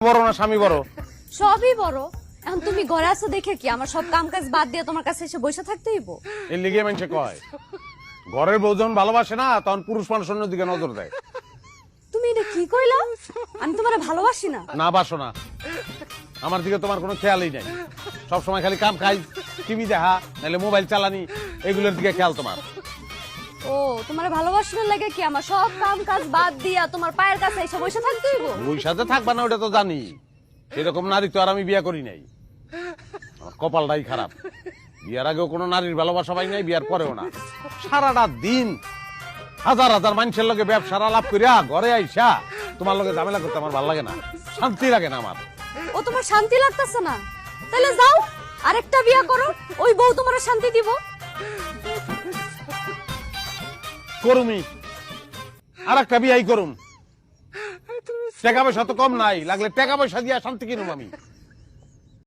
বড় না স্বামী বড়? সবই বড়। এখন তুমি ঘরে আছো দেখে কি আমার সব কাম কাজ বাদ দিয়ে তোমার কাছে এসে বসে থাকতে হইব? এর লিগে মানুষে কয় ঘরের বউ যখন ভালোবাসে না তখন পুরুষ মানুষ অন্য দিকে নজর দেয়। তুমি এটা কি কইলা? আমি তোমারে ভালোবাসি না। না বাসো না, আমার দিকে তোমার কোনো খেয়ালই নাই। সবসময় খালি কাম খাই, টিভি দেখা, নাহলে মোবাইল চালানি, এগুলোর দিকে খেয়াল তোমার। ও তোমারে ভালোবাসি না লাগে কি আমার সব কাম কাজ বাদ দিয়া তোমার পায়ের কাছে এসে বসে থাকতে হইব? ওই সাথে থাকবা না ওটা তো জানি, সেরকম নারী তো আর আমি বিয়ে করি নাই। আমার কপালটাই খারাপ, বিয়ার আগেও কোনো নারীর ভালোবাসা পাই নাই, বিয়ার পরেও না। সারাটা দিন হাজার হাজার মানুষের লগে ব্যবসার আলাপ করিয়া ঘরে আইসা তোমার লগে ঝামেলা করতে আমার ভালো লাগে না, শান্তি লাগে না আমার। ও তোমার শান্তি লাগতেছে না? তাহলে যাও আরেকটা বিয়া করো, ওই বউ তোমার শান্তি দিব। করুমি, আর একটা বিয়াই করুম। টাকা পয়সা তো কম নাই, লাগলে টাকা পয়সা দিয়া শান্তি কিনুম আমি।